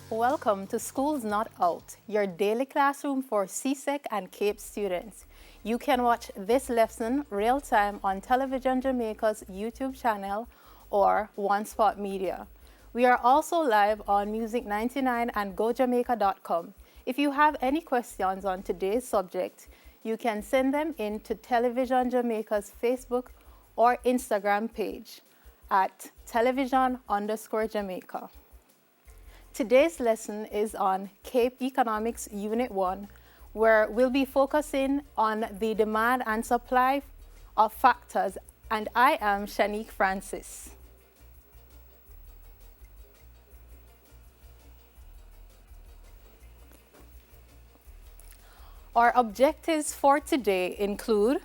Welcome to Schools Not Out, your daily classroom for CSEC and CAPE students. You can watch this lesson real-time on Television Jamaica's YouTube channel or One Spot Media. We are also live on Music 99 and GoJamaica.com. If you have any questions on today's subject, you can send them in to Television Jamaica's Facebook or Instagram page at television_Jamaica. Today's lesson is on CAPE Economics Unit 1, where we'll be focusing on the demand and supply of factors, and I am Shanique Francis. Our objectives for today include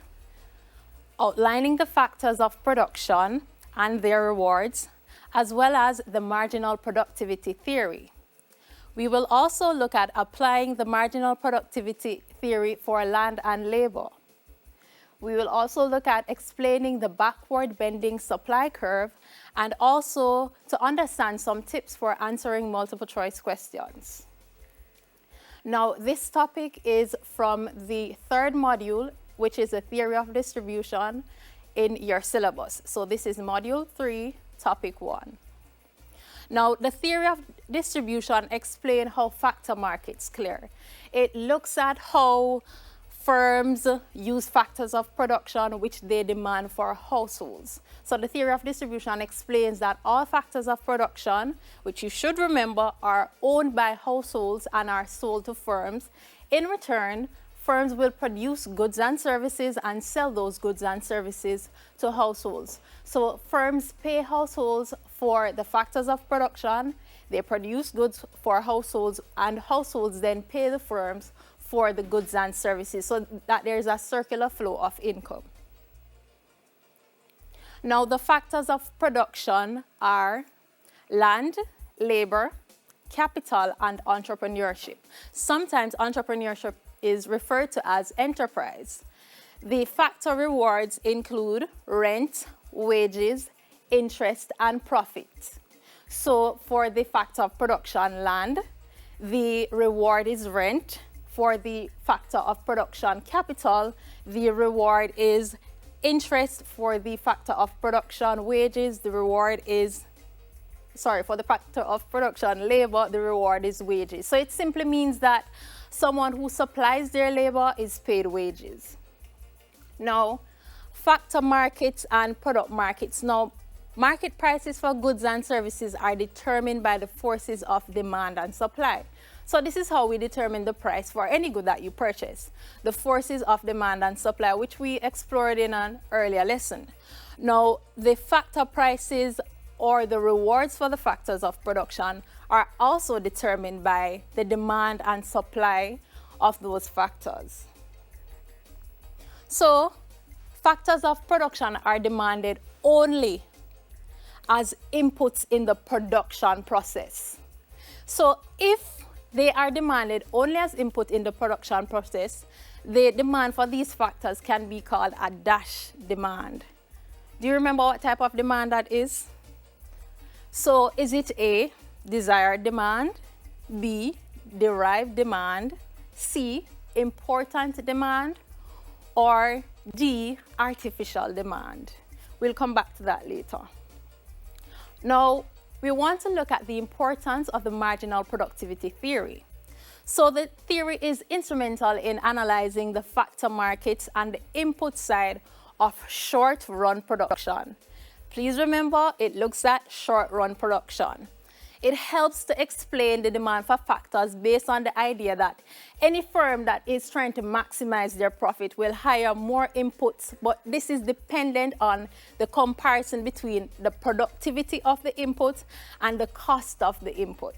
outlining the factors of production and their rewards, as well as the marginal productivity theory. We will also look at applying the marginal productivity theory for land and labor. We will also look at explaining the backward bending supply curve and also to understand some tips for answering multiple choice questions. Now, this topic is from the third module, which is a theory of distribution in your syllabus. So this is module 3, topic 1. Now, the theory of distribution explains how factor markets clear. It looks at how firms use factors of production which they demand for households. So the theory of distribution explains that all factors of production, which you should remember, are owned by households and are sold to firms. In return, firms will produce goods and services and sell those goods and services to households. So firms pay households for the factors of production, they produce goods for households, and households then pay the firms for the goods and services, so that there's a circular flow of income. Now, the factors of production are land, labor, capital, and entrepreneurship. Sometimes entrepreneurship is referred to as enterprise. The factor rewards include rent, wages, interest, and profit. So for the factor of production land, the reward is rent. For the factor of production capital, the reward is interest. For the factor of production wages, the reward is, for the factor of production labor, the reward is wages. So it simply means that someone who supplies their labor is paid wages. Now, factor markets and product markets. Now, market prices for goods and services are determined by the forces of demand and supply. So this is how we determine the price for any good that you purchase. The forces of demand and supply, which we explored in an earlier lesson. Now, the factor prices or the rewards for the factors of production are also determined by the demand and supply of those factors. So, factors of production are demanded only as inputs in the production process. So, if they are demanded only as input in the production process, the demand for these factors can be called a dash demand. Do you remember what type of demand that is? So is it A, desired demand, B, derived demand, C, important demand, or D, artificial demand? We'll come back to that later. Now, we want to look at the importance of the marginal productivity theory. So the theory is instrumental in analyzing the factor markets and the input side of short-run production. Please remember, it looks at short-run production. It helps to explain the demand for factors based on the idea that any firm that is trying to maximize their profit will hire more inputs, but this is dependent on the comparison between the productivity of the input and the cost of the input.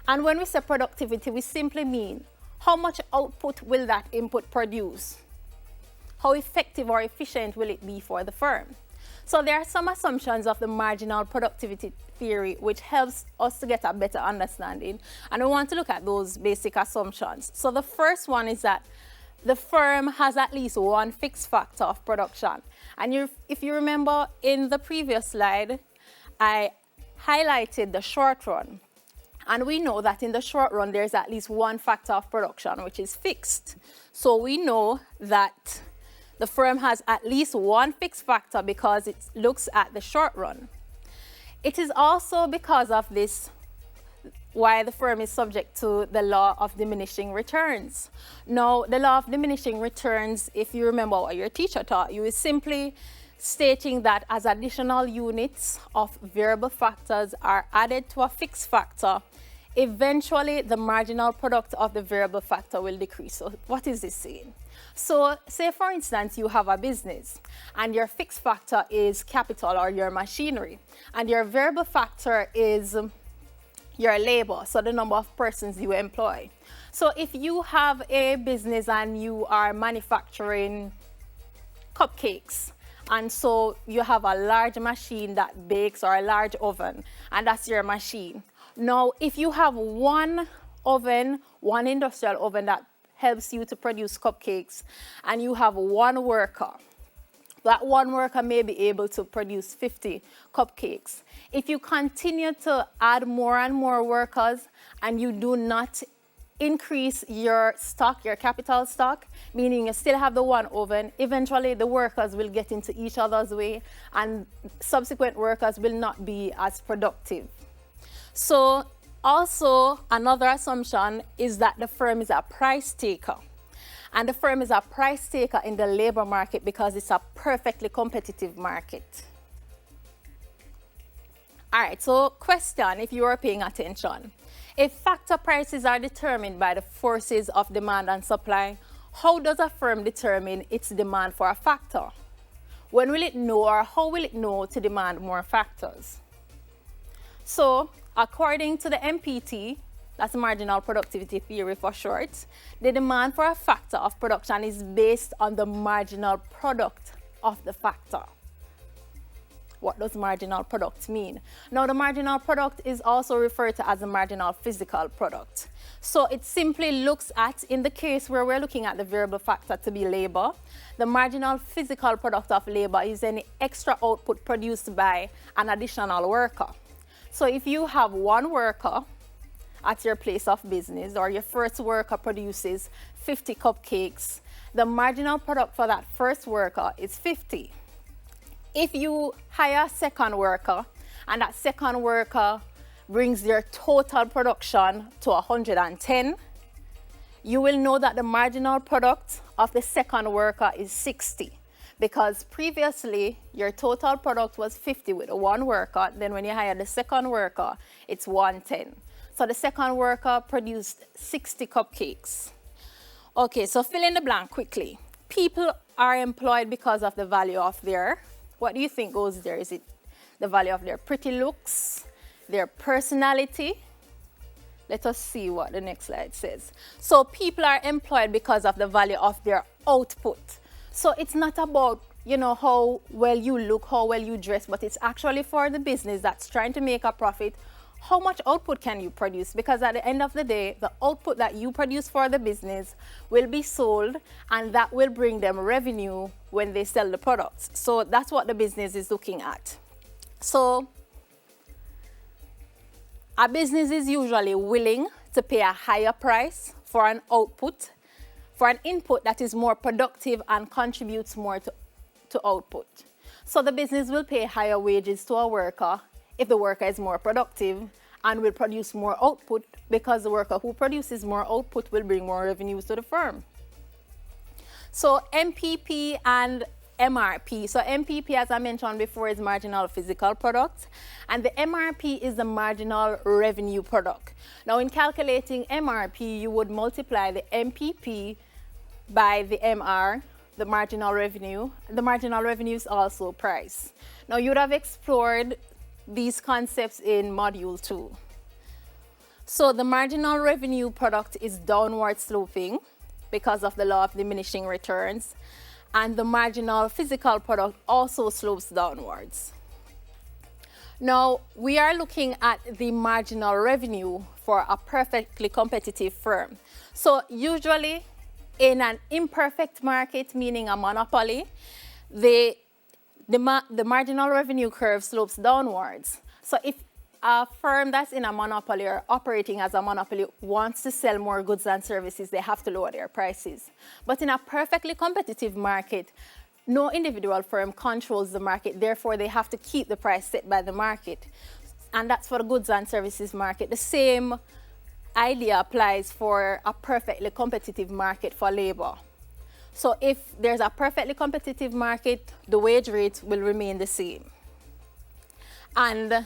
And when we say productivity, we simply mean how much output will that input produce? How effective or efficient will it be for the firm? So there are some assumptions of the marginal productivity theory which helps us to get a better understanding, and we want to look at those basic assumptions. So the first one is that the firm has at least one fixed factor of production. And if you remember in the previous slide, I highlighted the short run. And we know that in the short run, there's at least one factor of production which is fixed. So we know that the firm has at least one fixed factor because it looks at the short run. It is also because of this why the firm is subject to the law of diminishing returns. Now, the law of diminishing returns, if you remember what your teacher taught you, is simply stating that as additional units of variable factors are added to a fixed factor, eventually the marginal product of the variable factor will decrease. So what is this saying? So say, for instance, you have a business and your fixed factor is capital or your machinery, and your variable factor is your labor, so the number of persons you employ. So if you have a business and you are manufacturing cupcakes, and so you have a large machine that bakes, or a large oven, and that's your machine. Now, if you have one oven, one industrial oven that helps you to produce cupcakes, and you have one worker, that one worker may be able to produce 50 cupcakes. If you continue to add more and more workers and you do not increase your stock, your capital stock, meaning you still have the one oven, eventually the workers will get into each other's way and subsequent workers will not be as productive. So also another assumption is that the firm is a price taker. And the firm is a price taker in the labor market because it's a perfectly competitive market. All right, so question, if you are paying attention. If factor prices are determined by the forces of demand and supply, how does a firm determine its demand for a factor? When will it know, or how will it know to demand more factors? So, according to the MPT, that's marginal productivity theory for short, the demand for a factor of production is based on the marginal product of the factor. What does marginal product mean? Now, the marginal product is also referred to as the marginal physical product. So it simply looks at, in the case where we're looking at the variable factor to be labor, the marginal physical product of labor is any extra output produced by an additional worker. So if you have one worker at your place of business, or your first worker produces 50 cupcakes, the marginal product for that first worker is 50. If you hire a second worker and that second worker brings your total production to 110, you will know that the marginal product of the second worker is 60, because previously your total product was 50 with one worker, then when you hire the second worker, it's 110. So the second worker produced 60 cupcakes. Okay, so fill in the blank quickly. People are employed because of the value of their, what do you think goes there? Is it the value of their pretty looks, their personality? Let us see what the next slide says. So people are employed because of the value of their output. So it's not about, how well you look, how well you dress, but it's actually for the business that's trying to make a profit. How much output can you produce? Because at the end of the day, the output that you produce for the business will be sold, and that will bring them revenue when they sell the products. So that's what the business is looking at. So a business is usually willing to pay a higher price for an output, for an input that is more productive and contributes more to output. So the business will pay higher wages to a worker if the worker is more productive and will produce more output, because the worker who produces more output will bring more revenues to the firm. So MPP and MRP. So MPP, as I mentioned before, is marginal physical product, and the MRP is the marginal revenue product. Now, in calculating MRP, you would multiply the MPP by the MR, the marginal revenue. The marginal revenue is also price. Now, you would have explored these concepts in module 2. So the marginal revenue product is downward sloping because of the law of diminishing returns, and the marginal physical product also slopes downwards. Now, we are looking at the marginal revenue for a perfectly competitive firm. So usually in an imperfect market, meaning a monopoly, the marginal revenue curve slopes downwards. So if a firm that's in a monopoly or operating as a monopoly wants to sell more goods and services, they have to lower their prices. But in a perfectly competitive market, no individual firm controls the market, therefore they have to keep the price set by the market. And that's for the goods and services market. The same idea applies for a perfectly competitive market for labor. So if there's a perfectly competitive market, the wage rates will remain the same. And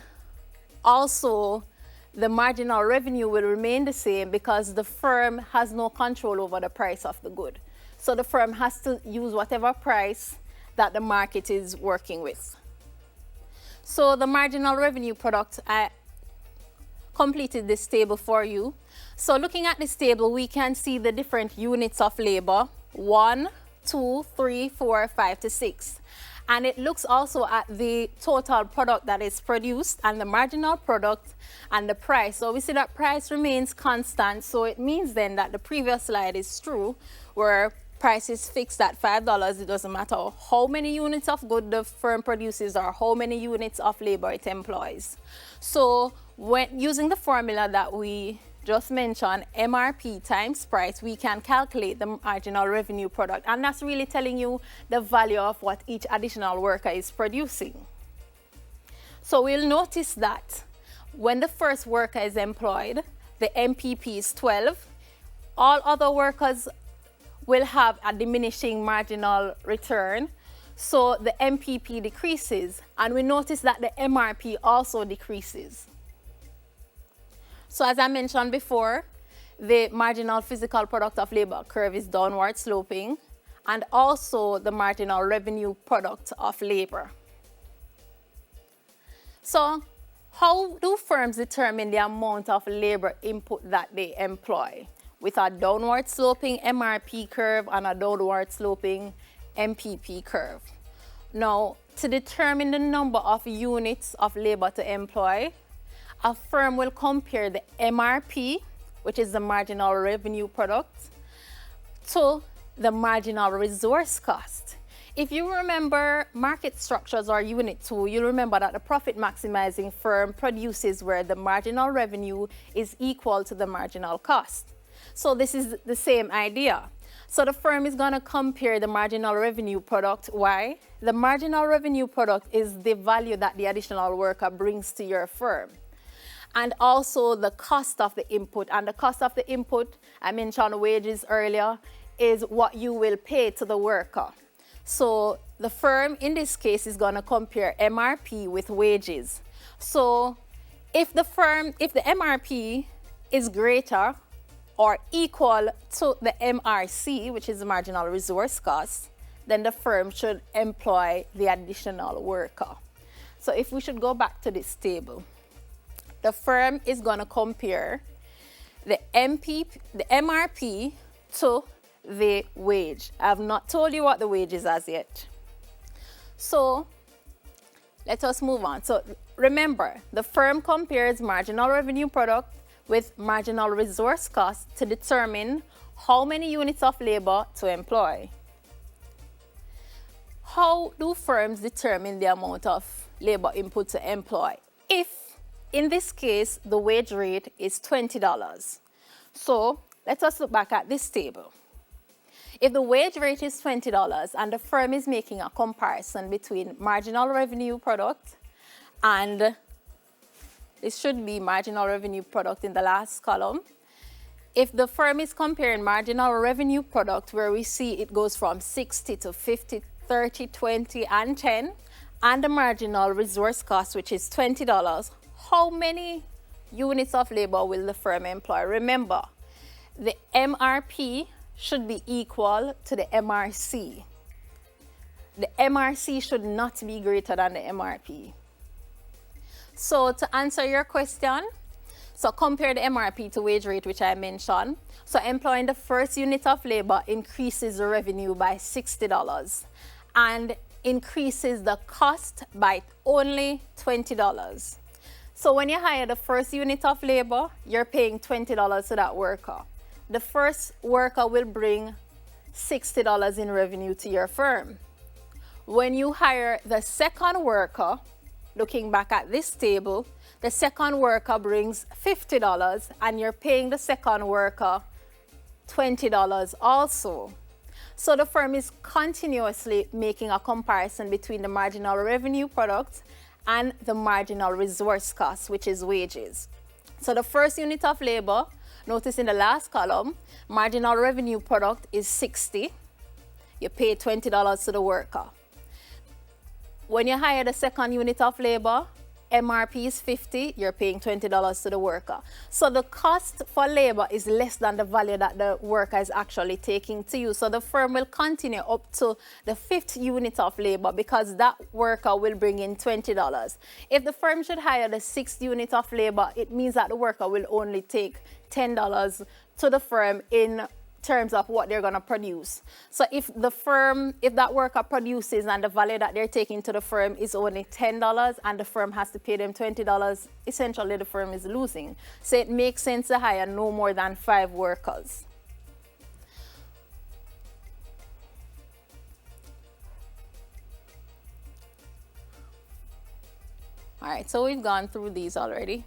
also, the marginal revenue will remain the same because the firm has no control over the price of the good. So the firm has to use whatever price that the market is working with. So the marginal revenue product, I completed this table for you. So looking at this table, we can see the different units of labor, 1, 2, 3, 4, 5 to 6. And it looks also at the total product that is produced and the marginal product and the price. So we see that price remains constant. So it means then that the previous slide is true, where price is fixed at $5. It doesn't matter how many units of good the firm produces or how many units of labor it employs. So when using the formula that we just mentioned, MRP times price, we can calculate the marginal revenue product. And that's really telling you the value of what each additional worker is producing. So we'll notice that when the first worker is employed, the MPP is 12. All other workers will have a diminishing marginal return. So the MPP decreases. And we notice that the MRP also decreases. So as I mentioned before, the marginal physical product of labor curve is downward sloping, and also the marginal revenue product of labor. So how do firms determine the amount of labor input that they employ? With a downward sloping MRP curve and a downward sloping MPP curve. Now, to determine the number of units of labor to employ, a firm will compare the MRP, which is the marginal revenue product, to the marginal resource cost. If you remember market structures or unit 2, you'll remember that the profit maximizing firm produces where the marginal revenue is equal to the marginal cost. So this is the same idea. So the firm is going to compare the marginal revenue product. Why? The marginal revenue product is the value that the additional worker brings to your firm. And also the cost of the input. And the cost of the input, I mentioned wages earlier, is what you will pay to the worker. So the firm in this case is going to compare MRP with wages. So if the MRP is greater or equal to the MRC, which is the marginal resource cost, then the firm should employ the additional worker. So if we should go back to this table, the firm is going to compare the MRP to the wage. I have not told you what the wage is as yet. So let us move on. So remember, the firm compares marginal revenue product with marginal resource cost to determine how many units of labor to employ. How do firms determine the amount of labor input to employ? If in this case, the wage rate is $20. So let us look back at this table. If the wage rate is $20 and the firm is making a comparison between marginal revenue product and this should be marginal revenue product in the last column. If the firm is comparing marginal revenue product where we see it goes from 60 to 50, 30, 20, and 10, and the marginal resource cost, which is $20, how many units of labor will the firm employ? Remember, the MRP should be equal to the MRC. The MRC should not be greater than the MRP. So to answer your question, so compare the MRP to wage rate, which I mentioned. So employing the first unit of labor increases the revenue by $60 and increases the cost by only $20. So when you hire the first unit of labor, you're paying $20 to that worker. The first worker will bring $60 in revenue to your firm. When you hire the second worker, looking back at this table, the second worker brings $50 and you're paying the second worker $20 also. So the firm is continuously making a comparison between the marginal revenue product and the marginal resource cost, which is wages. So the first unit of labor, notice in the last column, marginal revenue product is 60. You pay $20 to the worker. When you hire the second unit of labor, MRP is 50, you're paying $20 to the worker. So the cost for labor is less than the value that the worker is actually taking to you. So the firm will continue up to the fifth unit of labor because that worker will bring in $20. If the firm should hire the sixth unit of labor, it means that the worker will only take $10 to the firm in terms of what they're going to produce. So if that worker produces and the value that they're taking to the firm is only $10 and the firm has to pay them $20, essentially the firm is losing. So it makes sense to hire no more than 5 workers. All right, so we've gone through these already.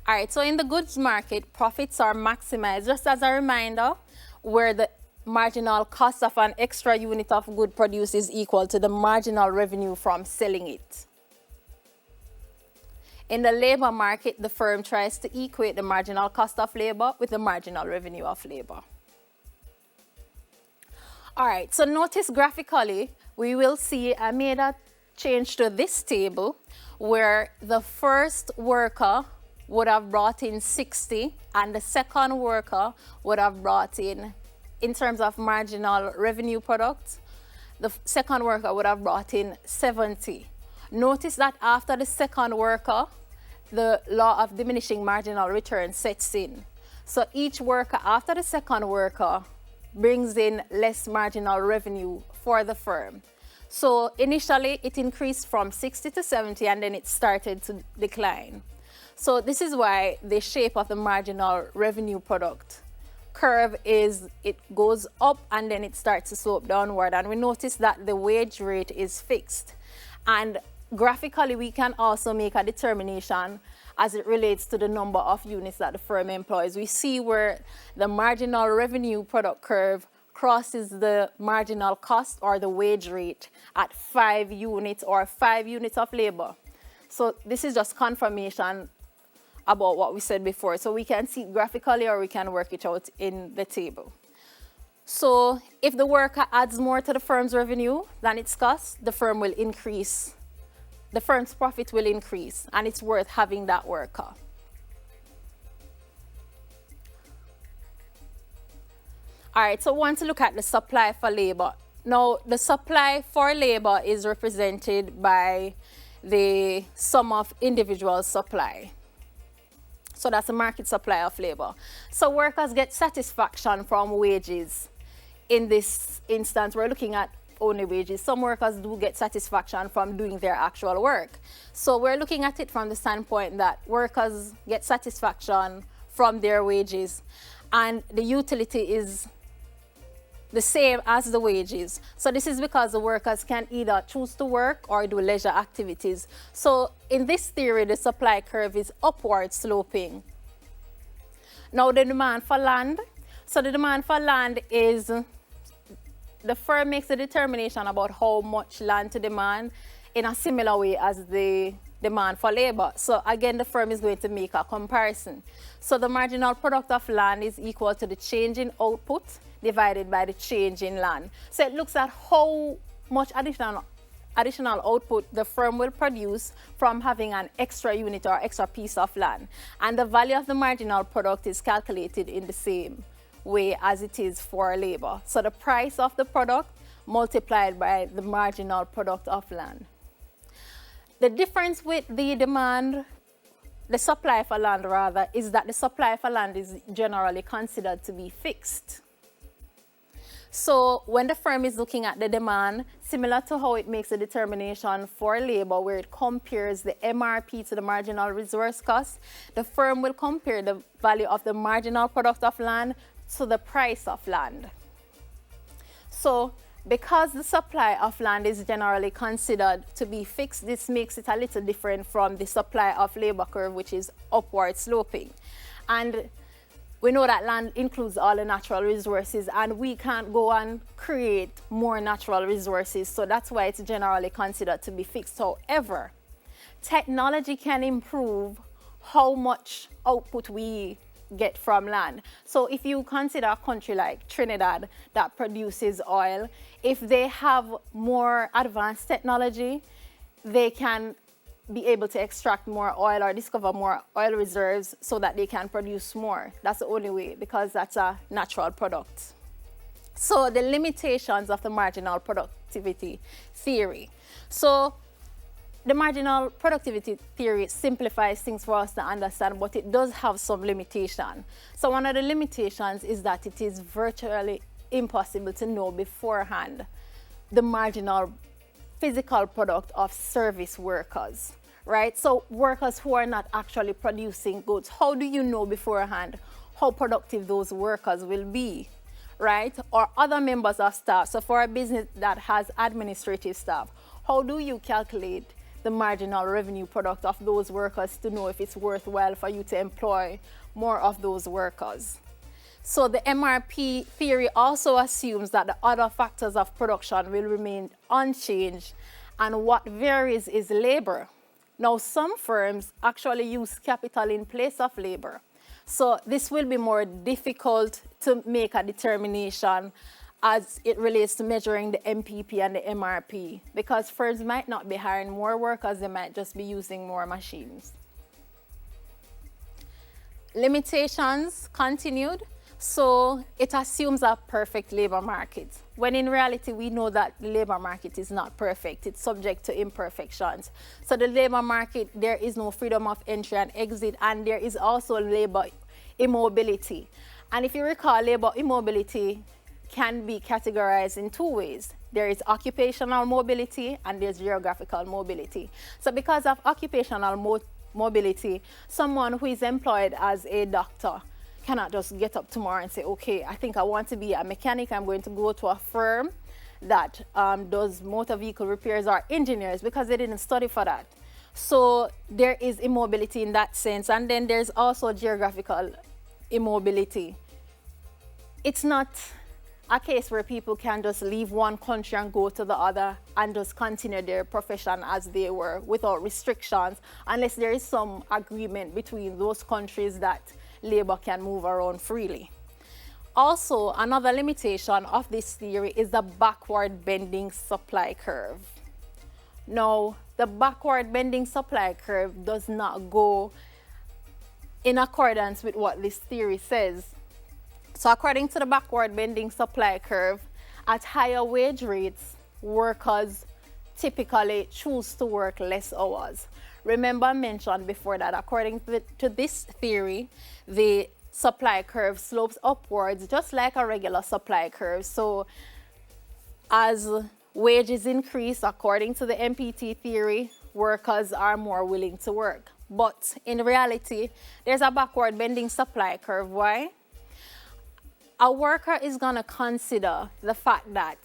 All right, so in the goods market, profits are maximized. Just as a reminder, where the marginal cost of an extra unit of good produced is equal to the marginal revenue from selling it. In the labor market, the firm tries to equate the marginal cost of labor with the marginal revenue of labor. All right, so notice graphically, we will see I made a change to this table where the first worker would have brought in 60 and the second worker would have brought in terms of marginal revenue product, the second worker would have brought in 70. Notice that after the second worker, the law of diminishing marginal return sets in. So each worker after the second worker brings in less marginal revenue for the firm. So initially it increased from 60 to 70 and then it started to decline. So this is why the shape of the marginal revenue product curve is, it goes up and then it starts to slope downward. And we notice that the wage rate is fixed. And graphically, we can also make a determination as it relates to the number of units that the firm employs. We see where the marginal revenue product curve crosses the marginal cost or the wage rate at 5 units or 5 units of labor. So this is just confirmation about what we said before. So we can see it graphically or we can work it out in the table. So if the worker adds more to the firm's revenue than its cost, the firm will increase. The firm's profit will increase and it's worth having that worker. All right, so we want to look at the supply for labor. Now, the supply for labor is represented by the sum of individual supply. So that's the market supply of labor. So workers get satisfaction from wages. In this instance, we're looking at only wages. Some workers do get satisfaction from doing their actual work. So we're looking at it from the standpoint that workers get satisfaction from their wages and the utility is the same as the wages. So this is because the workers can either choose to work or do leisure activities. So in this theory, the supply curve is upward sloping. Now the demand for land. So the demand for land is, the firm makes a determination about how much land to demand in a similar way as the demand for labor. So again, the firm is going to make a comparison. So the marginal product of land is equal to the change in output divided by the change in land. So it looks at how much additional output the firm will produce from having an extra unit or extra piece of land. And the value of the marginal product is calculated in the same way as it is for labor. So the price of the product multiplied by the marginal product of land. The difference with the demand, the supply for land rather, is that the supply for land is generally considered to be fixed. So when the firm is looking at the demand, similar to how it makes a determination for labor where it compares the MRP to the marginal resource cost, the firm will compare the value of the marginal product of land to the price of land. So Because the supply of land is generally considered to be fixed, this makes it a little different from the supply of labor curve, which is upward sloping. And we know that land includes all the natural resources, and we can't go and create more natural resources, so that's why it's generally considered to be fixed. However, technology can improve how much output we get from land. So if you consider a country like Trinidad that produces oil, if they have more advanced technology, they can be able to extract more oil or discover more oil reserves so that they can produce more. That's the only way, because that's a natural product. So the limitations of the marginal productivity theory. So the marginal productivity theory simplifies things for us to understand, but it does have some limitation. So one of the limitations is that it is virtually impossible to know beforehand the marginal physical product of service workers, right? So workers who are not actually producing goods, how do you know beforehand how productive those workers will be, right? Or other members of staff. So for a business that has administrative staff, how do you calculate the marginal revenue product of those workers to know if it's worthwhile for you to employ more of those workers? So the MRP theory also assumes that the other factors of production will remain unchanged, and what varies is labor. Now, some firms actually use capital in place of labor. So this will be more difficult to make a determination as it relates to measuring the MPP and the MRP, because firms might not be hiring more workers, they might just be using more machines. Limitations continued. So it assumes a perfect labor market, when in reality we know that the labor market is not perfect. It's subject to imperfections. So the labor market, there is no freedom of entry and exit, and there is also labor immobility. And if you recall, labor immobility can be categorized in two ways. There is occupational mobility and there's geographical mobility. So because of occupational mobility, someone who is employed as a doctor cannot just get up tomorrow and say, okay, I think I want to be a mechanic. I'm going to go to a firm that does motor vehicle repairs, or engineers, because they didn't study for that. So there is immobility in that sense. And then there's also geographical immobility. It's not a case where people can just leave one country and go to the other and just continue their profession as they were without restrictions, unless there is some agreement between those countries that labor can move around freely. Also, another limitation of this theory is the backward bending supply curve. Now, the backward bending supply curve does not go in accordance with what this theory says. So according to the backward bending supply curve, at higher wage rates, workers typically choose to work less hours. Remember, I mentioned before that according to this theory, the supply curve slopes upwards just like a regular supply curve. So as wages increase, according to the MPT theory, workers are more willing to work. But in reality, there's a backward bending supply curve. Why? A worker is going to consider the fact that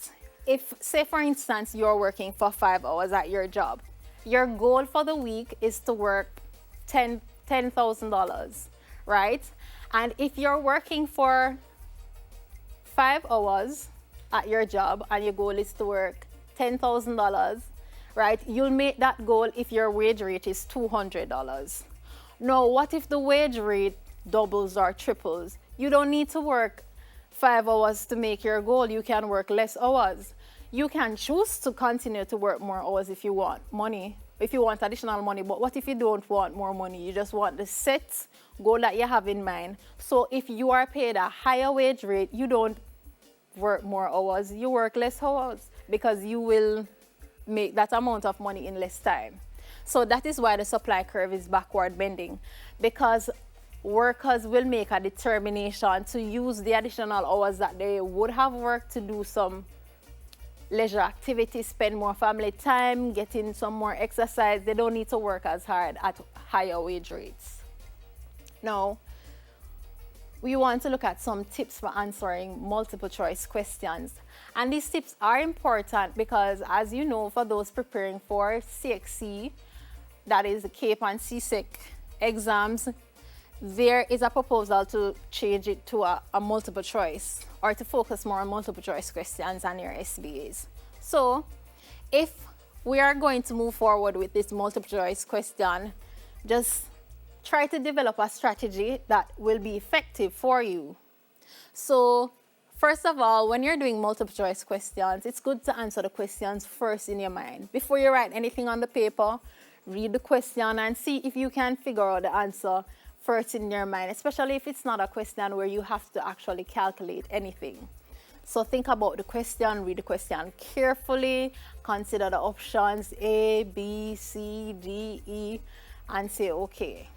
if, say for instance, you're working for 5 hours at your job, your goal for the week is to work $10,000, right? And if you're working for 5 hours at your job and your goal is to work $10,000, right? You'll make that goal if your wage rate is $200. Now, what if the wage rate doubles or triples? You don't need to work 5 hours to make your goal. You can work less hours. You can choose to continue to work more hours if you want money, if you want additional money. But what if you don't want more money? You just want the set goal that you have in mind. So if you are paid a higher wage rate, you don't work more hours, you work less hours, because you will make that amount of money in less time. So that is why the supply curve is backward bending, because workers will make a determination to use the additional hours that they would have worked to do some leisure activities, spend more family time, get in some more exercise. They don't need to work as hard at higher wage rates. Now, we want to look at some tips for answering multiple choice questions. And these tips are important because, as you know, for those preparing for CXC, that is the CAPE and CSEC exams, there is a proposal to change it to a multiple choice, or to focus more on multiple choice questions and your SBAs. So if we are going to move forward with this multiple choice question, just try to develop a strategy that will be effective for you. So first of all, when you're doing multiple choice questions, it's good to answer the questions first in your mind. Before you write anything on the paper, read the question and see if you can figure out the answer first in your mind, especially if it's not a question where you have to actually calculate anything. So think about the question, read the question carefully, consider the options A, B, C, D, E, and say, okay,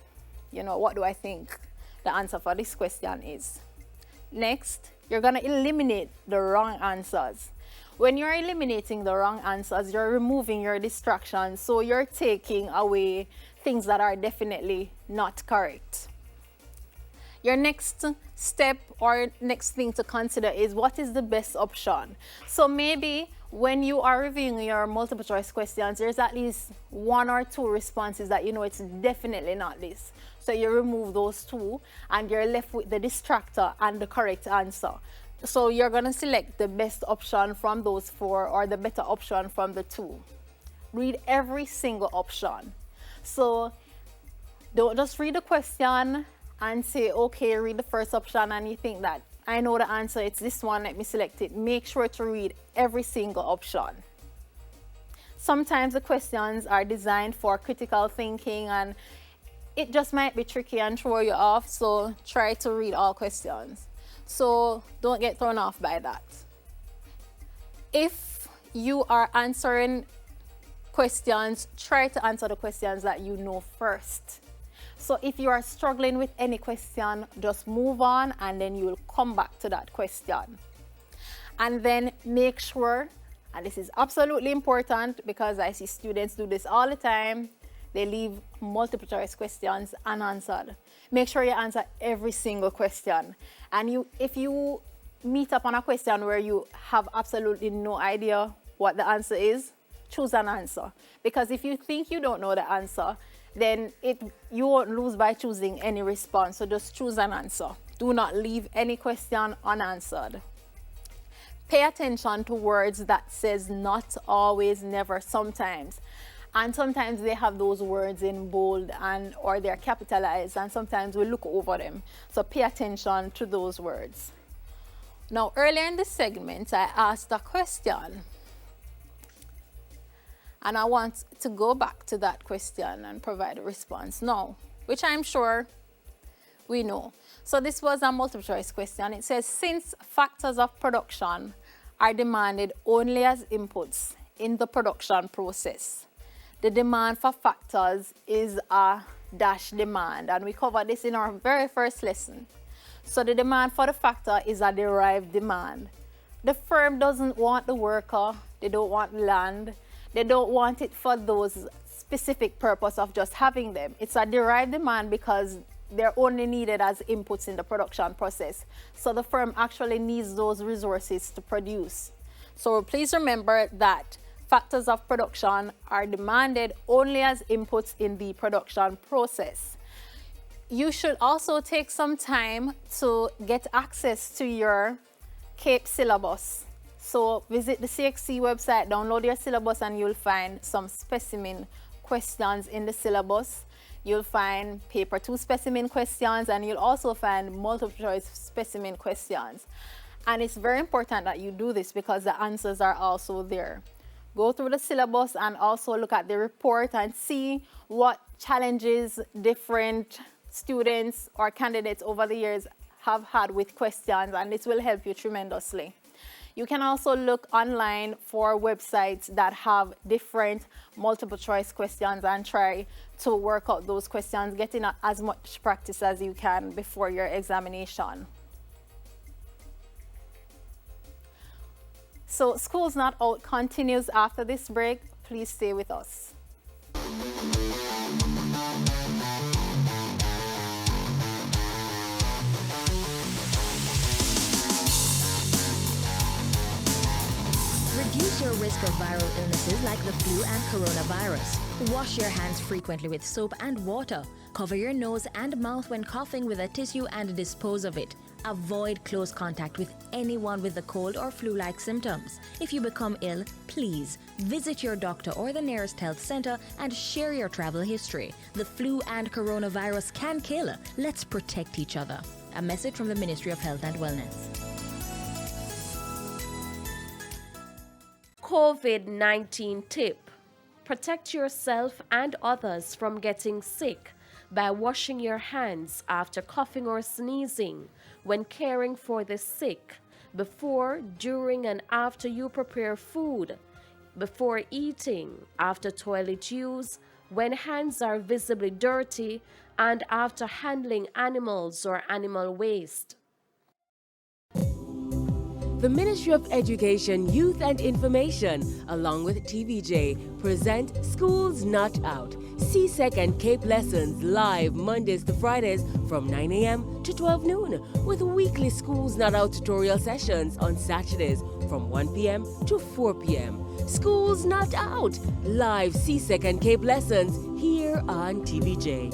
you know, what do I think the answer for this question is? Next, you're going to eliminate the wrong answers. When you're eliminating the wrong answers, you're removing your distractions, so you're taking away things that are definitely not correct. Your next step or next thing to consider is, what is the best option? So maybe when you are reviewing your multiple choice questions, there's at least one or two responses that you know it's definitely not this. So you remove those two and you're left with the distractor and the correct answer. So you're going to select the best option from those four, or the better option from the two. Read every single option. So don't just read the question and say, okay, read the first option and you think that I know the answer, it's this one, let me select it. Make sure to read every single option. Sometimes the questions are designed for critical thinking and it just might be tricky and throw you off, so try to read all questions. So don't get thrown off by that. If you are answering questions, try to answer the questions that you know first. So if you are struggling with any question, just move on and then you will come back to that question. And then make sure, and this is absolutely important because I see students do this all the time, they leave multiple choice questions unanswered. Make sure you answer every single question. And if you meet up on a question where you have absolutely no idea what the answer is, choose an answer. Because if you think you don't know the answer, then you won't lose by choosing any response. So just choose an answer. Do not leave any question unanswered. Pay attention to words that says not, always, never, sometimes. And sometimes they have those words in bold or they're capitalized, and sometimes we look over them. So pay attention to those words. Now, earlier in this segment, I asked a question. And I want to go back to that question and provide a response now, which I'm sure we know. So this was a multiple choice question. It says, since factors of production are demanded only as inputs in the production process, the demand for factors is a dash demand. And we covered this in our very first lesson. So the demand for the factor is a derived demand. The firm doesn't want the worker, they don't want land, they don't want it for those specific purpose of just having them. It's a derived demand because they're only needed as inputs in the production process. So the firm actually needs those resources to produce. So please remember that factors of production are demanded only as inputs in the production process. You should also take some time to get access to your CAPE syllabus. So visit the CXC website, download your syllabus, and you'll find some specimen questions in the syllabus. You'll find paper 2 specimen questions, and you'll also find multiple choice specimen questions. And it's very important that you do this because the answers are also there. Go through the syllabus and also look at the report and see what challenges different students or candidates over the years have had with questions, and this will help you tremendously. You can also look online for websites that have different multiple choice questions and try to work out those questions, getting as much practice as you can before your examination. So School's Not Out continues after this break. Please stay with us. risk of viral illnesses like the flu and coronavirus. Wash your hands frequently with soap and water. Cover your nose and mouth when coughing with a tissue and dispose of it. Avoid close contact with anyone with the cold or flu-like symptoms. If you become ill, please visit your doctor or the nearest health center and share your travel history. The flu and coronavirus can kill. Let's protect each other. A message from the Ministry of Health and Wellness. COVID-19 tip. Protect yourself and others from getting sick by washing your hands after coughing or sneezing, when caring for the sick, before, during, and after you prepare food, before eating, after toilet use, when hands are visibly dirty, and after handling animals or animal waste. The Ministry of Education, Youth and Information, along with TVJ, present Schools Not Out, CSEC and CAPE lessons live Mondays to Fridays from 9 a.m. to 12 noon, with weekly Schools Not Out tutorial sessions on Saturdays from 1 p.m. to 4 p.m. Schools Not Out, live CSEC and CAPE lessons here on TVJ.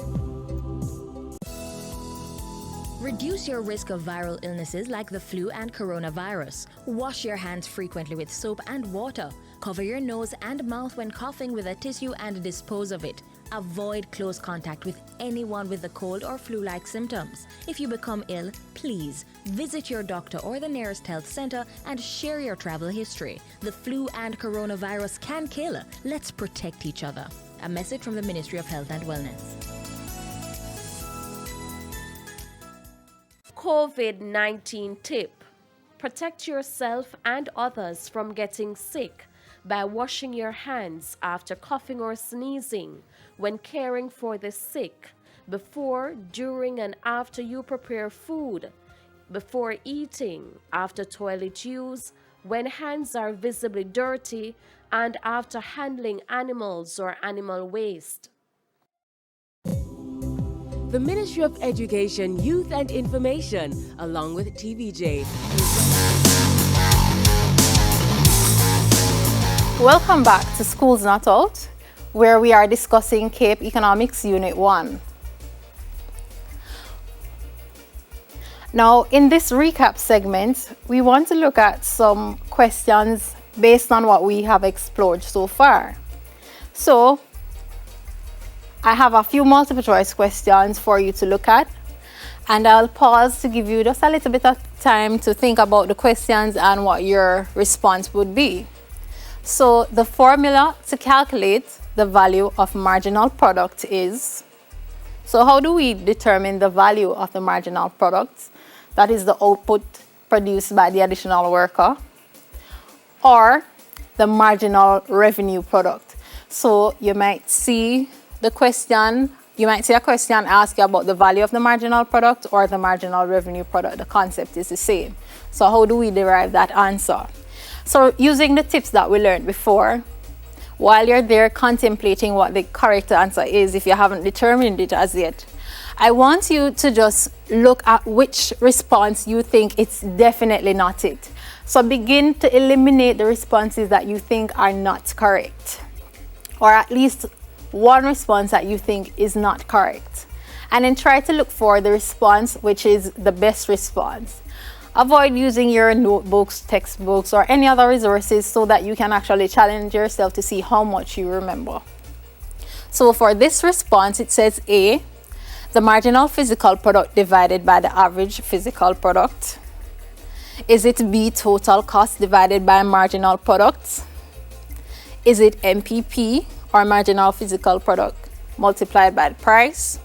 Reduce your risk of viral illnesses like the flu and coronavirus. Wash your hands frequently with soap and water. Cover your nose and mouth when coughing with a tissue and dispose of it. Avoid close contact with anyone with the cold or flu-like symptoms. If you become ill, please visit your doctor or the nearest health center and share your travel history. The flu and coronavirus can kill. Let's protect each other. A message from the Ministry of Health and Wellness. COVID-19 tip. Protect yourself and others from getting sick by washing your hands after coughing or sneezing, when caring for the sick, before, during, and after you prepare food, before eating, after toilet use, when hands are visibly dirty, and after handling animals or animal waste. The Ministry of Education, Youth and Information, along with TVJ. Welcome back to Schools Not Out, where we are discussing CAPE Economics Unit 1. Now, in this recap segment, we want to look at some questions based on what we have explored so far. So, I have a few multiple choice questions for you to look at, and I'll pause to give you just a little bit of time to think about the questions and what your response would be. So the formula to calculate the value of marginal product is, so how do we determine the value of the marginal product? That is the output produced by the additional worker, or the marginal revenue product. So you might see a question ask you about the value of the marginal product or the marginal revenue product. The concept is the same. So how do we derive that answer? So using the tips that we learned before, while you're there contemplating what the correct answer is, if you haven't determined it as yet, I want you to just look at which response you think it's definitely not it. So begin to eliminate the responses that you think are not correct, or at least one response that you think is not correct, and then try to look for the response which is the best response. Avoid using your notebooks, textbooks, or any other resources so that you can actually challenge yourself to see how much you remember. So for this response, it says A, the marginal physical product divided by the average physical product. Is it B, total cost divided by marginal product? Is it MPP, or marginal physical product, multiplied by the price?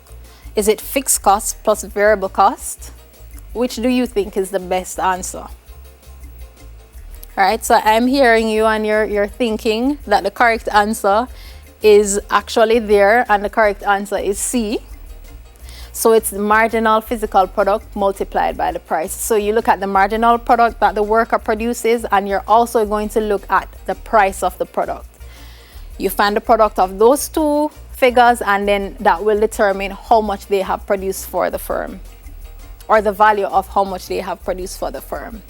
Is it fixed cost plus variable cost? Which do you think is the best answer? All right, so I'm hearing you and you're thinking that the correct answer is actually there, and the correct answer is C. So it's the marginal physical product multiplied by the price. So you look at the marginal product that the worker produces, and you're also going to look at the price of the product. You find the product of those two figures, and then that will determine how much they have produced for the firm, or the value of how much they have produced for the firm.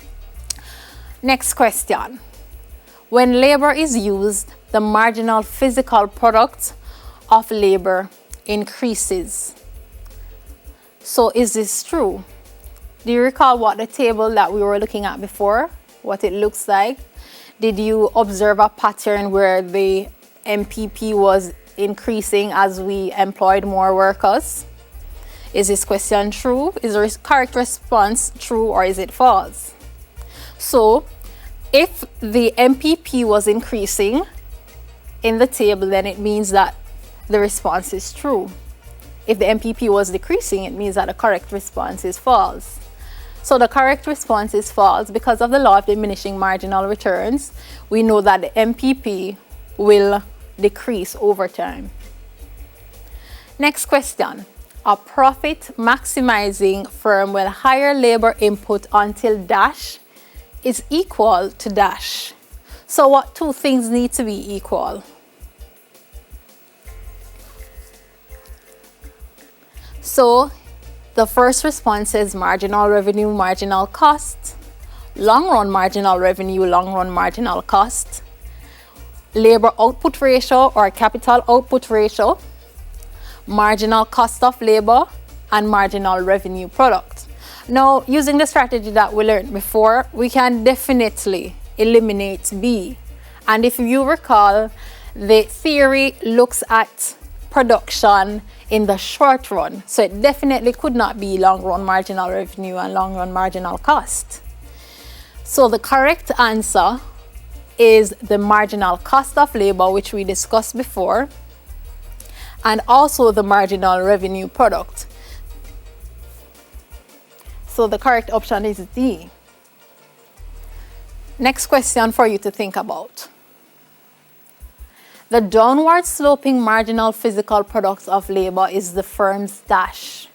Next question. When labor is used, the marginal physical product of labor increases. So is this true? Do you recall what the table that we were looking at before, what it looks like? Did you observe a pattern where the MPP was increasing as we employed more workers? Is this question true? Is the correct response true or is it false? So if the MPP was increasing in the table, then it means that the response is true. If the MPP was decreasing, it means that the correct response is false. So the correct response is false because of the law of diminishing marginal returns. We know that the MPP will decrease over time. Next question. A profit maximizing firm will hire labor input until dash is equal to dash. So what two things need to be equal? So the first response is marginal revenue, marginal cost, long run marginal revenue, long run marginal cost, labor output ratio or capital output ratio, marginal cost of labor, and marginal revenue product. Now, using the strategy that we learned before, we can definitely eliminate B. And if you recall, the theory looks at production in the short run. So it definitely could not be long run marginal revenue and long run marginal cost. So the correct answer is the marginal cost of labor, which we discussed before, and also the marginal revenue product. So the correct option is D. Next question for you to think about. The downward sloping marginal physical product of labor is the firm's dash.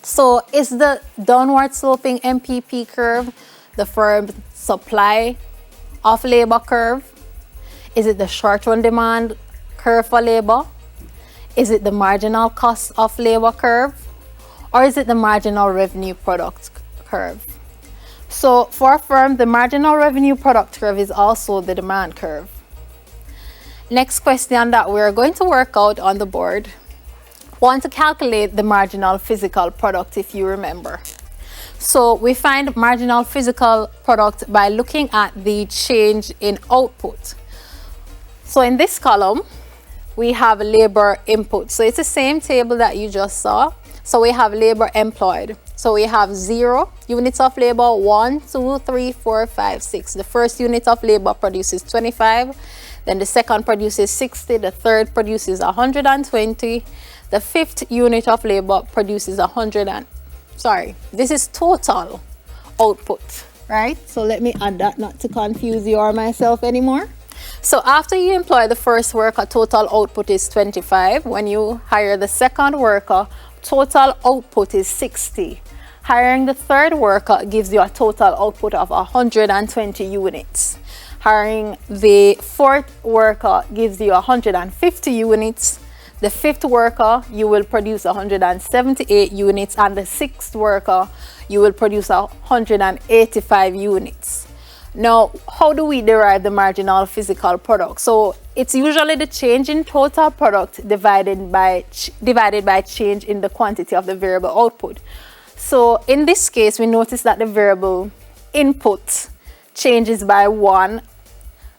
So is the downward sloping MPP curve the firm's supply of labor curve? Is it the short run demand curve for labor? Is it the marginal cost of labor curve? Or is it the marginal revenue product curve? So for a firm, the marginal revenue product curve is also the demand curve. Next question that we're going to work out on the board. Want to calculate the marginal physical product, if you remember. So we find marginal physical product by looking at the change in output. So in this column, we have labor input. So it's the same table that you just saw. So we have labor employed. So we have 0 units of labor, 1, 2, 3, 4, 5, 6. The first unit of labor produces 25. Then the second produces 60. The third produces 120. The fifth unit of labor produces 100 and, this is total output, right? So let me add that not to confuse you or myself anymore. So after you employ the first worker, total output is 25. When you hire the second worker, total output is 60. Hiring the third worker gives you a total output of 120 units. Hiring the fourth worker gives you 150 units. The fifth worker, you will produce 178 units, and the sixth worker, you will produce 185 units. Now, how do we derive the marginal physical product? So it's usually the change in total product divided by change in the quantity of the variable output. So in this case, we notice that the variable input changes by 1.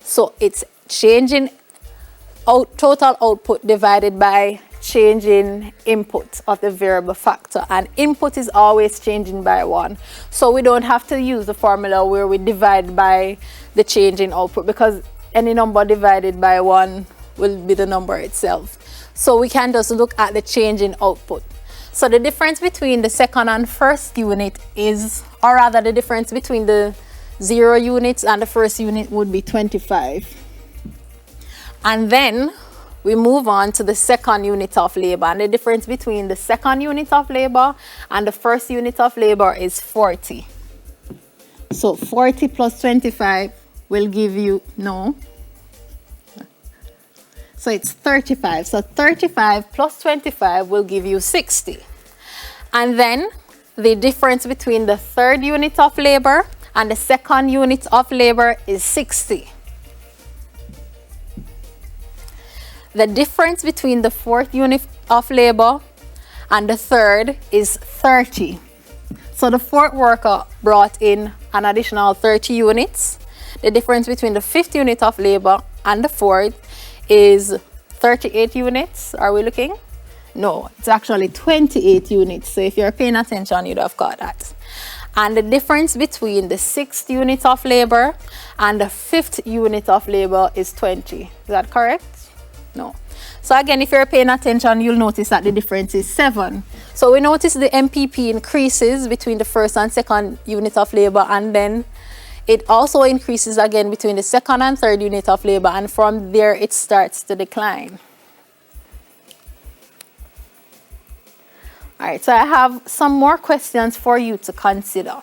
So it's changing total output divided by change in input of the variable factor, and input is always changing by 1. So we don't have to use the formula where we divide by the change in output, because any number divided by 1 will be the number itself. So we can just look at the change in output. So the difference between the second and first unit is, or rather the difference between the 0 units and the first unit would be 25. And then we move on to the second unit of labor, and the difference between the second unit of labor and the first unit of labor is 40. So 40 plus 25 will give you, so it's 35. So 35 plus 25 will give you 60. And then the difference between the third unit of labor and the second unit of labor is 60. The difference between the fourth unit of labor and the third is 30. So the fourth worker brought in an additional 30 units. The difference between the fifth unit of labor and the fourth is 38 units. Are we looking? No, it's actually 28 units. So if you're paying attention, you'd have got that. And the difference between the sixth unit of labor and the fifth unit of labor is 20. Is that correct? No. So again, if you're paying attention, you'll notice that the difference is 7. So we notice the MPP increases between the first and second unit of labor, and then it also increases again between the second and third unit of labor, and from there it starts to decline. All right, so I have some more questions for you to consider.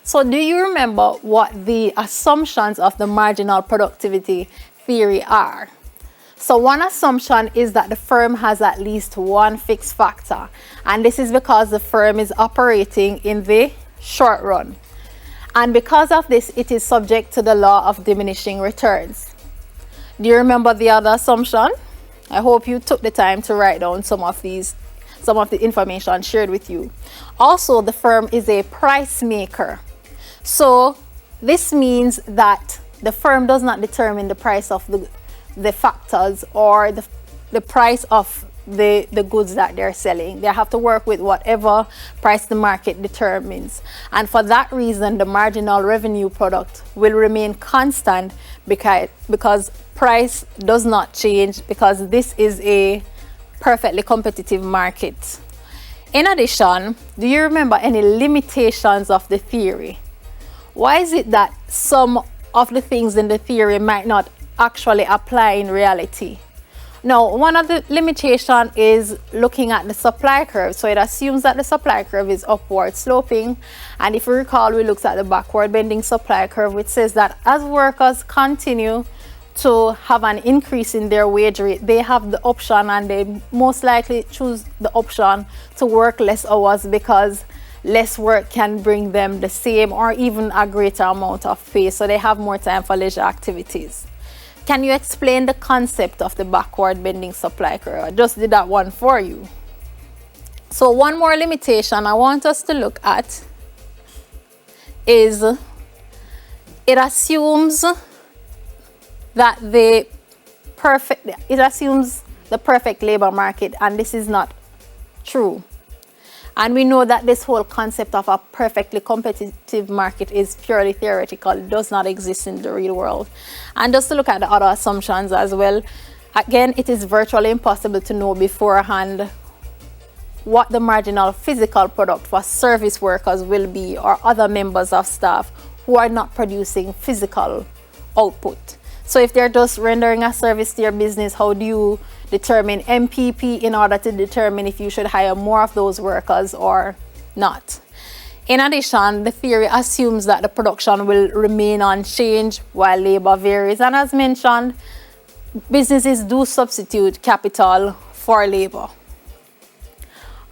So do you remember what the assumptions of the marginal productivity theory are? So one assumption is that the firm has at least one fixed factor, and this is because the firm is operating in the short run. And because of this, it is subject to the law of diminishing returns. Do you remember the other assumption? I hope you took the time to write down some of the information shared with you. Also, the firm is a price maker. So this means that the firm does not determine the price of the factors or the price of the goods that they're selling. They have to work with whatever price the market determines. And for that reason, the marginal revenue product will remain constant because price does not change, because this is a perfectly competitive market. In addition, do you remember any limitations of the theory? Why is it that some of the things in the theory might not actually apply in reality? Now, one of the limitations is looking at the supply curve. So it assumes that the supply curve is upward sloping. And if you recall, we looked at the backward bending supply curve, which says that as workers continue to have an increase in their wage rate, they have the option, and they most likely choose the option to work less hours, because less work can bring them the same or even a greater amount of pay. So they have more time for leisure activities. Can you explain the concept of the backward bending supply curve? I just did that one for you. So one more limitation I want us to look at is it assumes that it assumes the perfect labor market, and this is not true. And we know that this whole concept of a perfectly competitive market is purely theoretical. It does not exist in the real world. And just to look at the other assumptions as well, again, it is virtually impossible to know beforehand what the marginal physical product for service workers will be, or other members of staff who are not producing physical output. So if they're just rendering a service to your business, how do you determine MPP in order to determine if you should hire more of those workers or not? In addition, the theory assumes that the production will remain unchanged while labor varies. And as mentioned, businesses do substitute capital for labor.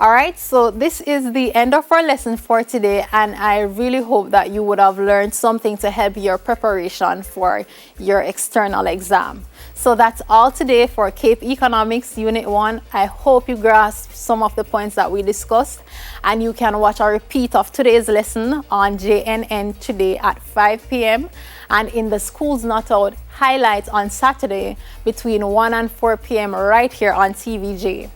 All right, so this is the end of our lesson for today, and I really hope that you would have learned something to help your preparation for your external exam. So that's all today for Cape Economics Unit 1. I hope you grasped some of the points that we discussed, and you can watch a repeat of today's lesson on JNN today at 5 p.m. and in the Schools Not Out highlights on Saturday between 1 and 4 p.m. right here on TVJ.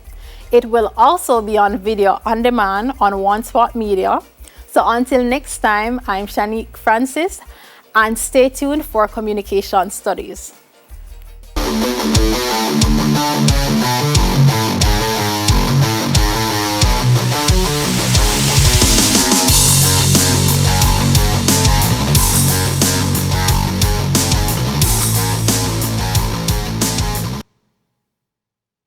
It will also be on video on demand on One Spot Media. So until next time, I'm Shanique Francis, and stay tuned for Communication Studies.